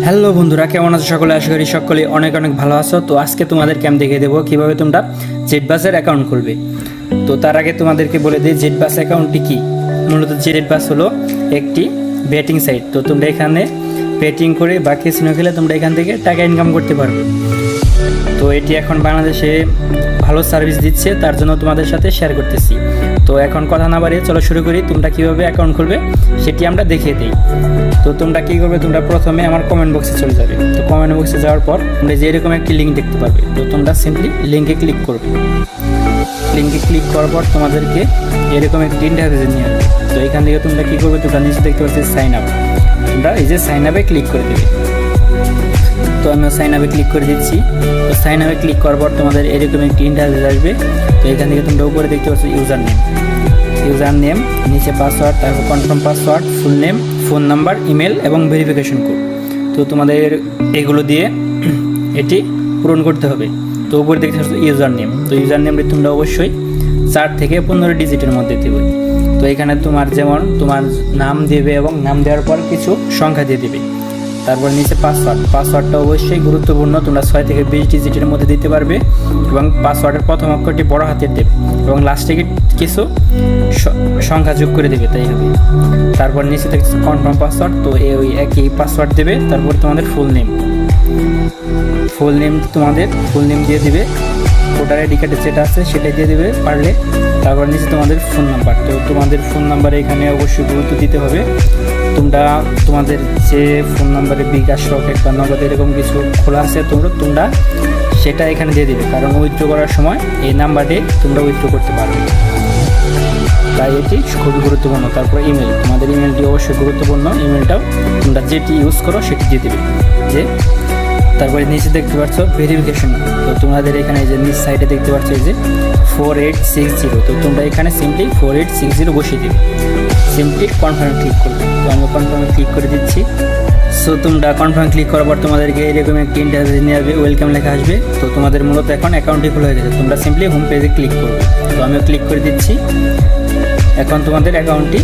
Hello বন্ধুরা, কেমন আছো সকলে? আশা করি সকলে অনেক অনেক ভালো আছো। তো আজকে তোমাদেরকে আমি দেখিয়ে দেবো কীভাবে তোমরা জেটবাসের অ্যাকাউন্ট খুলবে। তো তার আগে তোমাদেরকে বলে দিই জেটবাস অ্যাকাউন্টটি কী। মূলত জেটবাস হলো একটি বেটিং সাইট। তো তোমরা এখানে বেটিং করে বা ক্যাসিনো খেলে তোমরা এখান থেকে টাকা ইনকাম করতে পারবে। তো এটি এখন বাংলাদেশে ভালো সার্ভিস দিচ্ছে, তার জন্য তোমাদের সাথে শেয়ার করতেছি। তো এখন কথা না বাড়িয়ে চলো শুরু করি। তোমরা কীভাবে অ্যাকাউন্ট খুলবে সেটি আমরা দেখিয়ে দিই। তো তোমরা কী করবে, তোমরা প্রথমে আমার কমেন্ট বক্সে চলে যাবে। তো কমেন্ট বক্সে যাওয়ার পর তোমরা যে এরকম একটি লিঙ্ক দেখতে পাবে। তো তোমরা সিম্পলি লিঙ্কে ক্লিক করবে। লিঙ্কে ক্লিক করার পর তোমাদেরকে এরকম একটি ইন্টারফেসে নিয়ে আসবে। তো এখান থেকে তোমরা কী করবে, তোমরা নিচে দেখতে পাচ্ছি সাইন আপ। তোমরা এই যে সাইন আপে ক্লিক করে দেবে। তো আমি সাইন আপে ক্লিক করে দিচ্ছি। তো সাইন আপে ক্লিক করার পর তোমাদের এরকম একটি ইন্টারফেস আসবে। তো এখান থেকে তোমরা উপরে দেখতে পাচ্ছ ইউজার নেম, নিচে পাসওয়ার্ড, তারপর confirm password, full name, phone number, email এবং ভেরিফিকেশন কোড। তো তোমাদের এগুলো দিয়ে এটি পূরণ করতে হবে। তো উপরে দেখতে পাচ্ছ ইউজার নেম। তো ইউজার নেমটি তোমরা অবশ্যই 4 থেকে 15 ডিজিটের মধ্যে দেবে। তো এখানে তোমার যেমন তোমার নাম দেবে এবং নাম দেওয়ার পর কিছু সংখ্যা দিয়ে দেবে। তারপর নিচে পাসওয়ার্ডটা অবশ্যই গুরুত্বপূর্ণ। তোমরা 6 থেকে 20 ডিজিটের মধ্যে দিতে পারবে এবং পাসওয়ার্ডের প্রথম অক্ষরটি বড় হাতের দেবে এবং লাস্টে কিছু সংখ্যা যোগ করে দেবে, তাই হবে। তারপর নিচে দেখছো কনফার্ম পাসওয়ার্ড। তো ওই একই পাসওয়ার্ড দেবে। তারপর তোমাদের ফুল নেম তোমাদের ফুল নেম দিয়ে দিবে। ভোটার আইডি কার্ডে যেটা আছে সেটাই দিয়ে দেবে পারলে। তারপর নিচে তোমাদের ফোন নাম্বার। তো তোমাদের ফোন নাম্বারে এখানে অবশ্যই গুরুত্ব দিতে হবে। তোমরা তোমাদের যে ফোন নাম্বারে বিকাশ, রকেট বা নগদ এরকম কিছু খোলা আছে তোমরা সেটা এখানে দিয়ে দিবে, কারণ উইথড্র করার সময় এই নাম্বারে তোমরা উইথড্র করতে পারবে, তাই এটি খুবই গুরুত্বপূর্ণ। তারপর ইমেল, তোমাদের ইমেলটি অবশ্যই গুরুত্বপূর্ণ। ইমেলটাও তোমরা যেটি ইউজ করো সেটি দিয়ে দেবে। তারপরে নিচে দেখতে পাচ্ছ ভেরিফিকেশন। তো তোমাদের এখানে যে নিচ সাইডে দেখতে পাচ্ছ এই যে 4860। তো তোমরা এখানে সিম্পলি 4860 বসিয়ে দেবে। সিম্পলি কনফার্ম ক্লিক করবে। তো আমি কনফার্মে ক্লিক করে দিচ্ছি। সো তোমরা কনফার্ম ক্লিক করার পর তোমাদেরকে এরকম একটি ইন্টারফেস নিয়ে আসবে, ওয়েলকাম লেখা আসবে। তো তোমাদের মূলত এখন অ্যাকাউন্টটি খোলা হয়ে গেছে। তোমরা সিম্পলি হোম পেজে ক্লিক করবে। তো আমিও ক্লিক করে দিচ্ছি। এখন তোমাদের অ্যাকাউন্টটি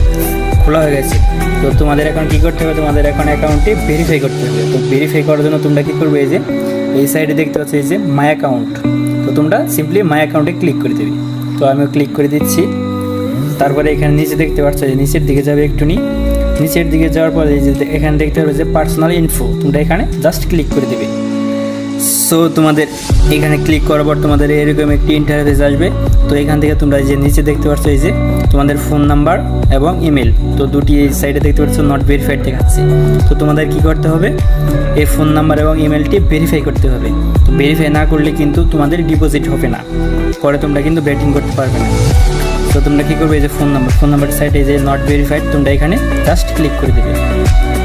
খোলা হয়ে গেছে। তো তোমাদের এখন কী করতে হবে, তোমাদের এখন অ্যাকাউন্টটি ভেরিফাই করতে হবে। তো ভেরিফাই করার জন্য তোমরা কী করবে, এই যে এই সাইডে দেখতে পাচ্ছ এই যে মাই অ্যাকাউন্ট। তো তোমরা সিম্পলি মাই অ্যাকাউন্টে ক্লিক করে দেবে। তো আমিও ক্লিক করে দিচ্ছি। তারপরে এখানে নিচে দেখতে পাচ্ছ যে নিচের দিকে যাবে একটুনি। নিচের দিকে যাওয়ার পরে এই যে এখানে দেখতে পাবে যে পার্সোনাল ইনফো। তোমরা এখানে জাস্ট ক্লিক করে দেবে। সো তোমাদের এখানে ক্লিক করার পর তোমাদের এরকম একটি ইন্টারফেস আসবে। তো এখান থেকে তোমরা যে নিচে দেখতে পাচ্ছ এই যে তোমাদের ফোন নাম্বার এবং ইমেল, তো দুটি এই সাইডে দেখতে পাচ্ছ নট ভেরিফাইড দেখাচ্ছে। তো তোমাদের কি করতে হবে, এই ফোন নাম্বার এবং ইমেলটি ভেরিফাই করতে হবে। তো ভেরিফাই না করলে কিন্তু তোমাদের ডিপোজিট হবে না, পরে তোমরা কিন্তু ব্যাটিং করতে পারবে না। তো তোমরা কী করবে, এই যে ফোন নাম্বার সাইডে যে নট ভেরিফাইড তোমরা এখানে জাস্ট ক্লিক করে দেবে।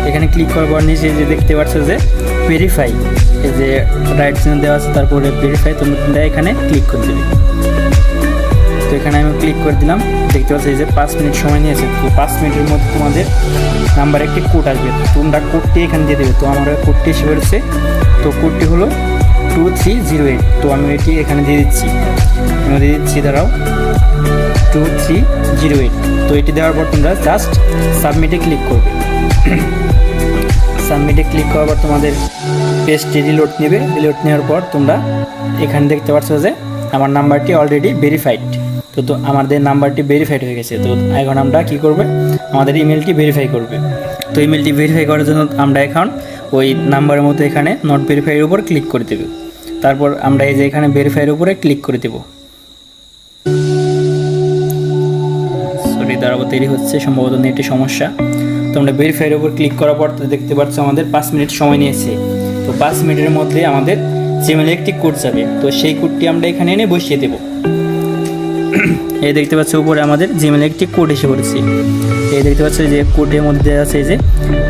এখানে ক্লিক করার পর নিচে যে দেখতে পাচ্ছ যে ভেরিফাই, এই যে রাইট চিহ্ন দেওয়া আছে, তারপরে ভেরিফাই তোমরা এখানে ক্লিক করে দেবে। তো এখানে আমি ক্লিক করে দিলাম। দেখতে পাচ্ছি যে 5 মিনিট সময় নিয়েছে। তো 5 মিনিটের মধ্যে তোমাদের নাম্বারে একটি কোড আসবে। তোমরা কোডটি এখানে দিয়ে দেবে। তো আমার কোডটি এসে পড়েছে। তো কোডটি হলো 2308। তো আমি এটি এখানে দিয়ে দিচ্ছি। দাঁড়াও 2308। তো এটি দেওয়ার পর তোমরা জাস্ট সাবমিটে ক্লিক করবে। সাবমিটে ক্লিক করার পর তোমাদের পেজটি রিলোড নেবে। রিলোড নেওয়ার পর তোমরা এখানে দেখতে পাচ্ছ যে আমার নাম্বারটি অলরেডি ভেরিফাইড। তো আমাদের নাম্বারটি ভেরিফাইড হয়ে গেছে। তো এখন আমরা কী করবে, আমাদের ইমেলটি ভেরিফাই করবে। তো ইমেলটি ভেরিফাই করার জন্য আমরা এখন ওই নাম্বারের মতো এখানে নট ভেরিফাইয়ের উপর ক্লিক করে দেব। তারপর আমরা এই যে এখানে ভেরিফাইয়ের উপরে ক্লিক করে দেব। সরি দাঁড়াবো, দেরি হচ্ছে, সম্ভবত নেটের সমস্যা। তো আমরা ভেরিফাইয়ের উপর ক্লিক করার পর দেখতে পাচ্ছ আমাদের 5 মিনিট সময় নিয়েছে। তো 5 মিনিটের মধ্যে আমাদের জিমেলে একটি কোড যাবে। তো সেই কোডটি আমরা এখানে এনে বসিয়ে দেব। এই দেখতে পাচ্ছ উপরে আমাদের জিমেলে একটি কোড এসে পড়েছে। এই দেখতে পাচ্ছ যে কোডের মধ্যে দেওয়া আছে যে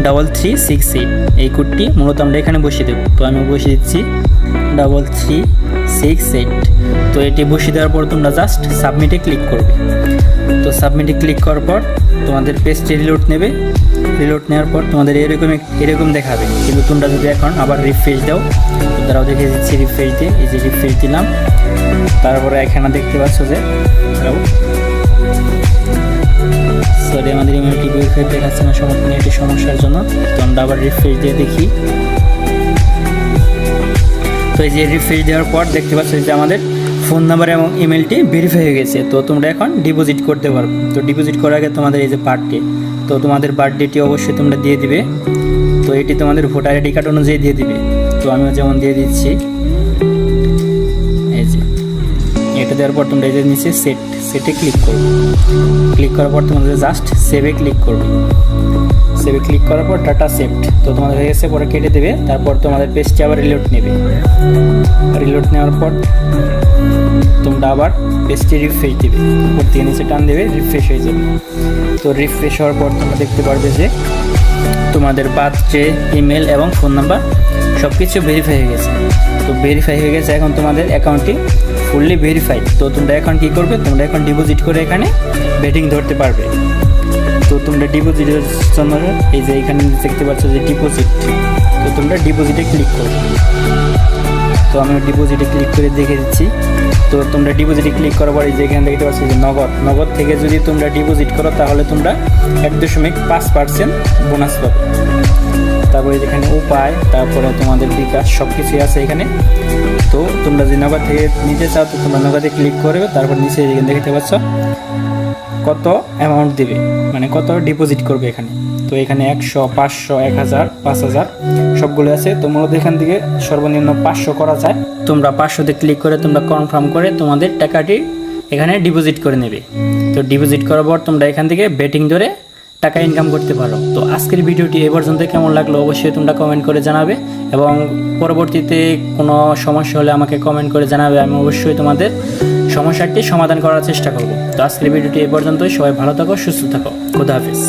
3368। এই কোডটি মূলত আমরা এখানে বসিয়ে দেবো। তো আমি বসিয়ে দিচ্ছি 3368। তো এটি বসিয়ে দেওয়ার পর তোমরা জাস্ট সাবমিটে ক্লিক করবে। তো সাবমিটে ক্লিক করার পর তোমাদের পেজটি রিলোড নেবে। রিলোড নেওয়ার পর তোমাদের এরকম দেখাবে। কিন্তু তোমরা যদি এখন আবার রিফ্রেশ দাও, তো তারাও দেখে দিচ্ছি রিফ্রেশ দিয়ে, এই যে রিফ্রেশ দিলাম। তারপরে এখানে দেখতে পাচ্ছ যে সরি আমাদের ইমেলটি ভেরিফাইড দেখাচ্ছে না, নেটের সমস্যার জন্য। তো আমরা আবার রিফ্রেশ দিয়ে দেখি। এই যে রিফ্রেশ দেওয়ার পর দেখতে পাচ্ছ যে আমাদের ফোন নাম্বার এবং ইমেলটি ভেরিফাই হয়ে গেছে। তো তোমরা এখন ডিপোজিট করতে পারবে। তো ডিপোজিট করার আগে তোমাদের এই যে বার্থডে, তো তোমাদের বার্থডেটি অবশ্যই তোমরা দিয়ে দিবে। তো এটি তোমাদের ভোটার আইডি কার্ড অনুযায়ী দিয়ে দিবে। তো আমিও যেমন দিয়ে দিচ্ছি, এই যে এটা দেওয়ার পর তোমরা এই যে নিচে সেটে ক্লিক করবে। ক্লিক করার পর তোমাদের জাস্ট সেভে ক্লিক করবে। সেভে ক্লিক করার পর ডাটা সেভড, তো তোমাদের হয়ে গেছে, পরে কেটে দেবে। তারপর তোমাদের পেজটি আবার রিলোড নেবে। রিলোড নেওয়ার পর তোমরা আবার পেজটি রিফ্রেশ দেবে, উপর থেকে নিচে টান দেবে, রিফ্রেশ হয়ে যাবে। তো রিফ্রেশ হওয়ার পর তোমরা দেখতে পারবে যে তোমাদের বার্থডে, ইমেল এবং ফোন নাম্বার সব কিছু ভেরিফাই হয়ে গেছে। তো ভেরিফাই হয়ে গেছে, এখন তোমাদের অ্যাকাউন্টটি ফুললি ভেরিফাইড। তো তোমরা এখন কী করবে, তোমরা এখন ডিপোজিট করে এখানে বেটিং ধরতে পারবে। তো তোমরা ডিপোজিটের জন্য এই যে এখানে দেখতে পাচ্ছ যে ডিপোজিট, তো তোমরা ডিপোজিটে ক্লিক করবে। তো আমি ডিপোজিটে ক্লিক করে দেখে দিচ্ছি। তো তোমরা ডিপোজিটে ক্লিক করার পরে যে এখানে দেখতে পাচ্ছ যে নগদ থেকে যদি তোমরা ডিপোজিট করো তাহলে তোমরা 1.5% বোনাস পাবে। তারপরে যেখানে উপায়, তারপরে তোমাদের বিকাশ সব কিছুই আছে এখানে। তো তোমরা যদি নগদ থেকে নিতে চাও তো তোমরা নগদে ক্লিক করবে। তারপর নিচে এখানে দেখতে পাচ্ছ কত অ্যামাউন্ট দেবে, মানে কত ডিপোজিট করবে এখানে। তো এখানে 100, 500, 1000, 5000 সবগুলো আছে। তো মূলত এখান থেকে সর্বনিম্ন 500 করা যায়। তোমরা 500তে ক্লিক করে তোমরা কনফার্ম করে তোমাদের টাকাটি এখানে ডিপোজিট করে নেবে। তো ডিপোজিট করার পর তোমরা এখান থেকে বেটিং ধরে টাকা ইনকাম করতে পারো। তো আজকের ভিডিওটি এ পর্যন্ত কেমন লাগলো অবশ্যই তোমরা কমেন্ট করে জানাবে, এবং পরবর্তীতে কোনো সমস্যা হলে আমাকে কমেন্ট করে জানাবে। আমি অবশ্যই তোমাদের সমস্যাটি সমাধান করার চেষ্টা করব। তো আজকের ভিডিওটি এ পর্যন্তই। সবাই ভালো থাকো, সুস্থ থাকো। খোদা হাফেজ।